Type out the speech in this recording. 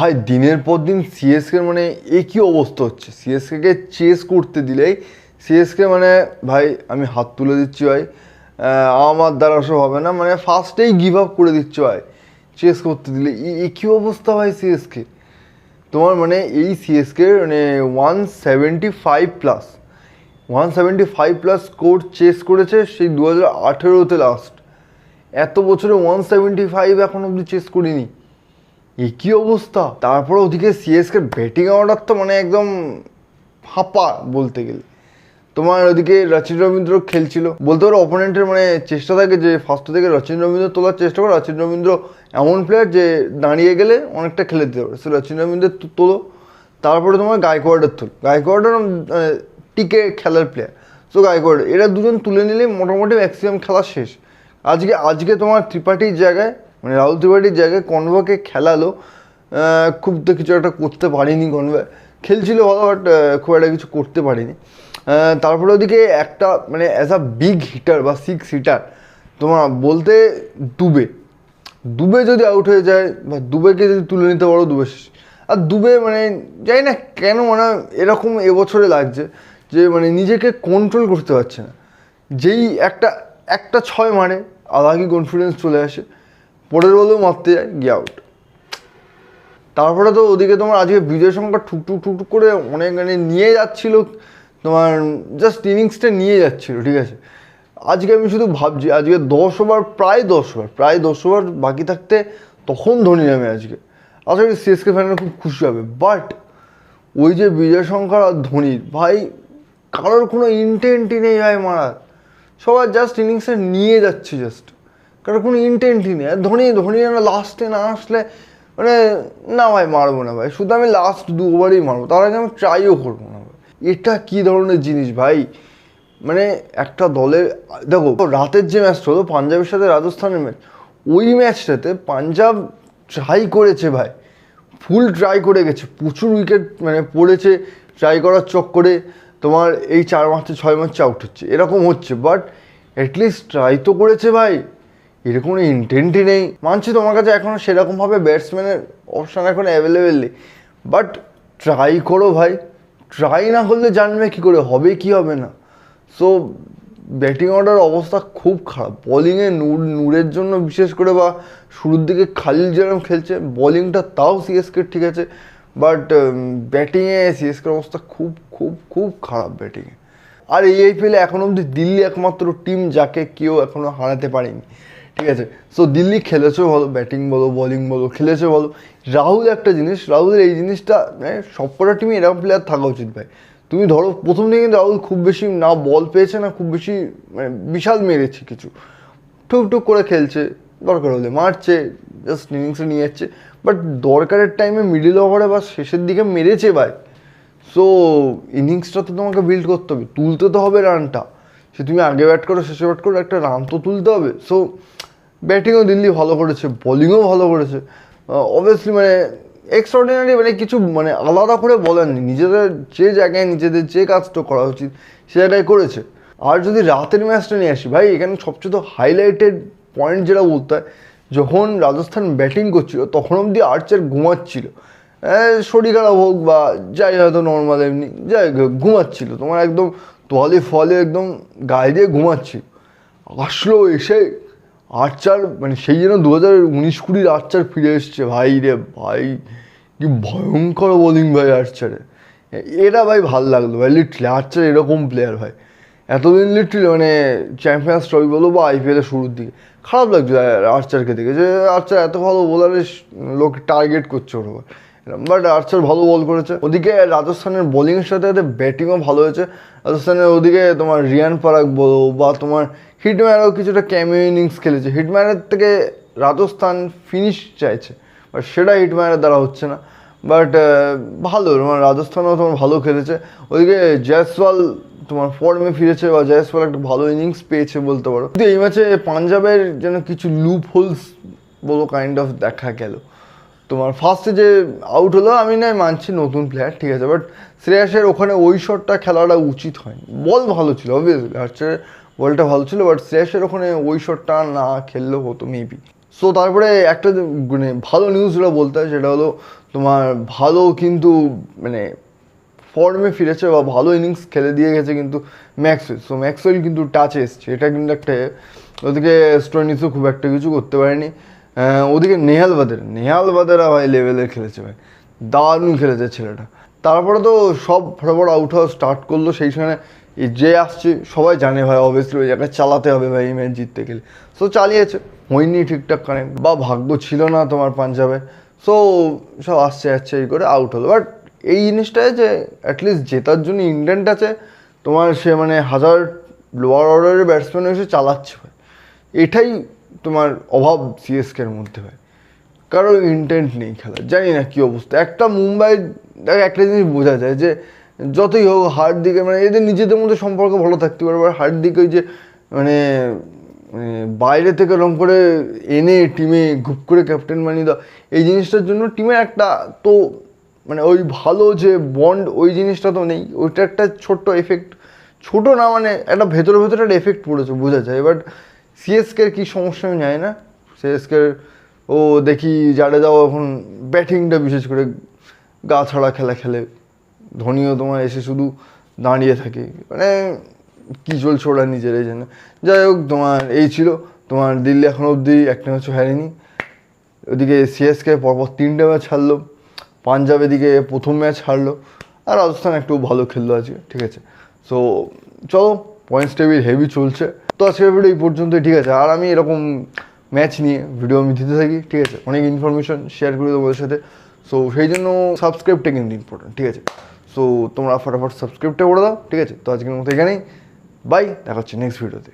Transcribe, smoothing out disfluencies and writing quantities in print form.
ভাই দিনের পর দিন সিএসকের মানে একই অবস্থা হচ্ছে। সিএসকে চেস করতে দিলেই সিএসকে মানে ভাই আমি হাত তুলে দিচ্ছি ভাই, আমার দ্বারা সব হবে না, মানে ফার্স্টেই গিভ আপ করে দিচ্ছ ভাই চেস করতে দিলে। একই অবস্থা ভাই সিএসকে তোমার, মানে এই সিএসকে মানে 175+ স্কোর চেস করেছে সেই 2018-তে লাস্ট। এত বছরে 175 এখন অব্দি চেস করিনি, একই অবস্থা। তারপরে ওদিকে সিএসকে ব্যাটিং অর্ডার তো মানে একদম ফাঁপা বলতে গেলে। তোমার ওদিকে রচিন রবীন্দ্র খেলছিল, বলতে পারো অপোনেন্টের মানে চেষ্টা থাকে যে ফার্স্ট থেকে রচিন রবীন্দ্র তোলার চেষ্টা করে। রচিন রবীন্দ্র এমন প্লেয়ার যে দাঁড়িয়ে গেলে অনেকটা খেলে দিতে পারে, সে রচিন রবীন্দ্র তোলো। তারপরে তোমার গায়কোয়াড়ের গায়কোয়াড়ের টিকে খেলার প্লেয়ার, সো গায়কোয়াড় এরা দুজন তুলে নিলেই মোটামুটি ম্যাক্সিমাম খেলা শেষ। আজকে তোমার ত্রিপাঠীর জায়গায় মানে রাহুল ত্রিপাঠীর জায়গায় কনভাকে খেলালো, খুব তো কিছু একটা করতে পারিনি। কনভা খেলছিল ভালো, বাট খুব একটা কিছু করতে পারিনি। তারপরে ওদিকে একটা মানে অ্যাজ আ বিগ হিটার বা 6 হিটার তোমার বলতে দুবে যদি আউট হয়ে যায় বা দুবেকে যদি তুলে নিতে পারো, দুবে শেষ। আর দুবে মানে জানি না কেন মানে এরকম এবছরে লাগছে যে মানে নিজেকে কন্ট্রোল করতে পারছে না। যেই একটা 6 মারে আলাদা কনফিডেন্স চলে আসে, পরের বলেও মারতে যায়, গিয়ে আউট। তারপরে তো ওদিকে তোমার আজকে বিজয় শঙ্কর ঠুকটুক করে অনেক মানে নিয়ে যাচ্ছিল, তোমার জাস্ট ইনিংসটা নিয়ে যাচ্ছিল, ঠিক আছে। আজকে আমি শুধু ভাবছি আজকে 10 ওভার প্রায় 10 ওভার বাকি থাকতে তখন ধোনি নামে আজকে। আশা করি সিএসকে ফ্যানরা খুব খুশি হবে। বাট ওই যে বিজয় শঙ্কর আর ধোনির ভাই কারোর কোনো ইন্টেন্টই নেই ভাই মারার, সবাই জাস্ট ইনিংসটা নিয়ে যাচ্ছে, জাস্ট কারোর কোনো ইন্টেন্টই নেই। আর ধোনি না লাস্টে না আসলে মানে না ভাই মারবো না ভাই, শুধু আমি লাস্ট 2 ওভারেই মারবো, তার আগে আমি ট্রাইও করবো না ভাই। এটা কী ধরনের জিনিস ভাই, মানে একটা দলের দেখো রাতের যে ম্যাচটা হলো পাঞ্জাবের সাথে রাজস্থানের ম্যাচ, ওই ম্যাচটাতে পাঞ্জাব ট্রাই করেছে ভাই, ফুল ট্রাই করে গেছে, প্রচুর উইকেট মানে পড়েছে ট্রাই করার চক্করে। তোমার এই 4 ম্যাচে 6 ম্যাচে আউট হচ্ছে, এরকম হচ্ছে, বাট অ্যাটলিস্ট ট্রাই তো করেছে ভাই। এরকম কোনো ইন্টেন্টই নেই। মানছি তোমার কাছে এখনও সেরকমভাবে ব্যাটসম্যানের অপশান এখন অ্যাভেলেবেল নেই, বাট ট্রাই করো ভাই। ট্রাই না করলে জানবে কী করে হবে কি হবে না। সো ব্যাটিং অর্ডার অবস্থা খুব খারাপ। বোলিংয়ে নূরের জন্য বিশেষ করে, বা শুরুর দিকে খালিল যেরকম খেলছে বোলিংটা তাও সিএসকে ঠিক আছে, বাট ব্যাটিংয়ে সিএসকের অবস্থা খুব খুব খুব খারাপ ব্যাটিংয়ে। আর এই আইপিএলে এখনও অবধি দিল্লি একমাত্র টিম যাকে কেউ এখনও হারাতে পারেনি, ঠিক আছে। সো দিল্লি খেলেছেও ভালো, ব্যাটিং বলো বোলিং বলো খেলেছে ভালো। রাহুল একটা জিনিস, রাহুলের এই জিনিসটা মানে সবকটা টিমে এরকম প্লেয়ার থাকা উচিত ভাই। তুমি ধরো প্রথম দিকে কিন্তু রাহুল খুব বেশি না বল পেয়েছে, না খুব বেশি মানে বিশাল মেরেছে কিছু, টুকটুক করে খেলছে, দরকার হলে মারছে, জাস্ট ইনিংসে নিয়ে যাচ্ছে। বাট দরকারের টাইমে মিডিল ওভারে বা শেষের দিকে মেরেছে ভাই। সো ইনিংসটা তো তোমাকে বিল্ড করতে হবে, তুলতে তো হবে রানটা, সে তুমি আগে ব্যাট করো শেষে ব্যাট করো, একটা রান তো তুলতে হবে। সো ব্যাটিংও দিল্লি ভালো করেছে, বোলিংও ভালো করেছে, অবভিয়াসলি মানে এক্সট্রাঅর্ডিনারি মানে কিছু মানে আলাদা করে বলার নেই। নিজেদের যে জায়গায় নিজেদের যে কাজটা করা উচিত সে জায়গায় করেছে। আর যদি রাতের ম্যাচটা নিয়ে আসি ভাই, এখানে সবচেয়ে তো হাইলাইটেড পয়েন্ট যেটা বলতে হয়, যখন রাজস্থান ব্যাটিং করছিল তখন অবধি আর্চার ঘুমাচ্ছিল, শরীর খারাপ হোক বা যাই হয়তো নর্মাল এমনি যাই ঘুমাচ্ছিল, তোমার একদম তোয়ালে ফলে একদম গায়ে দিয়ে ঘুমাচ্ছিল। আসলো এসে আর্চার মানে সেই জন্য 2019-20 আর্চার ফিরে এসছে ভাই রে ভাই, কি ভয়ঙ্কর বোলিং ভাই আর্চারে। এটা ভাই ভাল লাগলো ভাই, লিটলি আর্চার এরকম প্লেয়ার ভাই। এতদিন লিটলি মানে চ্যাম্পিয়ন্স ট্রফি বলো বা আইপিএলের শুরুর দিকে খারাপ লাগছে আর্চারকে দেখে, যে আর্চার এত ভালো বোলারে লোক টার্গেট করছে ওর ওপর, বাট আর্চার ভালো বল করেছে। ওদিকে রাজস্থানের বোলিংয়ের সাথে সাথে ব্যাটিংও ভালো হয়েছে রাজস্থানের। ওদিকে তোমার রিয়ান পরাগ বলো বা তোমার হিটম্যানও কিছুটা ক্যামিও ইনিংস খেলেছে। হিটম্যানের থেকে রাজস্থান ফিনিশ চাইছে, বাট সেটা হিটম্যানের দ্বারা হচ্ছে না। বাট ভালো তোমার রাজস্থানও তোমার ভালো খেলেছে। ওদিকে জয়সওয়াল তোমার ফর্মে ফিরেছে, বা জয়সওয়াল একটা ভালো ইনিংস পেয়েছে বলতে পারো। কিন্তু এই ম্যাচে পাঞ্জাবের যেন কিছু লুপ হোলস বলো কাইন্ড অফ দেখা গেল। তোমার ফার্স্টে যে আউট হলো, আমি নয় মানছি নতুন প্লেয়ার ঠিক আছে, বাট শ্রেয়াসের ওখানে ওই শটটা খেলাটা উচিত হয়নি। বল ভালো ছিল অবভিয়াসলি, আর্চারের বলটা ভালো ছিল, বাট শ্রেয়াসের ওখানে ওই শটটা না খেললেও হতো মেবি। সো তারপরে একটা মানে ভালো নিউজ যেটা বলতে হয় সেটা হলো তোমার ভালো কিন্তু মানে ফর্মে ফিরেছে বা ভালো ইনিংস খেলে দিয়ে গেছে কিন্তু ম্যাক্সওয়েল। সো ম্যাক্সওয়েল কিন্তু টাচে এসছে, এটা কিন্তু একটা ওদিকে স্টোনিসও খুব একটা কিছু করতে পারেনি। ওদিকে নেহাল বাদেরা ভাই লেভেলের খেলেছে ভাই, দারুণ খেলেছে ছেলেটা। তারপরে তো সব ফটাফট আউট হওয়া স্টার্ট করলো। সেই সময় যে আসছে সবাই জানে ভাই অবভিয়াসলি ওই জায়গায় চালাতে হবে ভাই এই ম্যাচ জিততে গেলে। সো চালিয়েছে, হয়নি ঠিকঠাক কানেক্ট বা ভাগ্য ছিল না তোমার পাঞ্জাবে। সো সব আসছে যাচ্ছে এই করে আউট হলো। বাট এই জিনিসটায় যে অ্যাটলিস্ট জেতার জন্য ইন্টেন্ট আছে তোমার, সে মানে হাজার লোয়ার অর্ডারের ব্যাটসম্যান এসে চালাচ্ছে ভাই, এটাই তোমার অভাব সিএসকের মধ্যে ভাই। কারো ইন্টেন্ট নেই খেলার, জানি না কী অবস্থা। একটা মুম্বাই একটা জিনিস বোঝা যায় যে যতই হোক হার্দিকে মানে এদের নিজেদের মধ্যে সম্পর্ক ভালো থাকতে পারে, এবার হার্দিক ওই যে মানে বাইরে থেকে রং করে এনে টিমে গুপ করে ক্যাপ্টেন বানিয়ে দাও, এই জিনিসটার জন্য টিমের একটা তো মানে ওই ভালো যে বন্ড ওই জিনিসটা তো নেই। ওইটা একটা ছোট্ট এফেক্ট, ছোটো না মানে একটা ভেতরে ভেতরে একটা এফেক্ট পড়েছে বোঝা যায়। বাট সিএসকের কী সমস্যা আমি জানি না। সিএসকের ও দেখি জাডেজাও এখন ব্যাটিংটা বিশেষ করে গা ছাড়া খেলা খেলে, ধোনিও তোমার এসে শুধু দাঁড়িয়ে থাকে, মানে কী চলছে ওরা নিজেরাই জানে। যাই হোক তোমার এই ছিল তোমার দিল্লি এখনও অবধি একটা ম্যাচও হারেনি। ওদিকে সিএসকে পরপর 3টে ম্যাচ হারলো, পাঞ্জাব এদিকে প্রথম ম্যাচ হারলো, আর রাজস্থান একটু ভালো খেললো আজকে, ঠিক আছে। সো চলো পয়েন্টস টেবিল হেভি চলছে। তো আজকের ভিডিও এই পর্যন্তই, ঠিক আছে। আর আমি এরকম ম্যাচ নিয়ে ভিডিও আমি দিতে থাকি, ঠিক আছে, অনেক ইনফরমেশন শেয়ার করি তোমাদের সাথে। সো সেই জন্য সাবস্ক্রাইবটা কিন্তু ইম্পর্টেন্ট, ঠিক আছে। সো তোমরা ফটাফট সাবস্ক্রাইবটা করে দাও, ঠিক আছে। তো আজকের মতো এখানেই, বাই, দেখা হচ্ছে নেক্সট ভিডিওতে।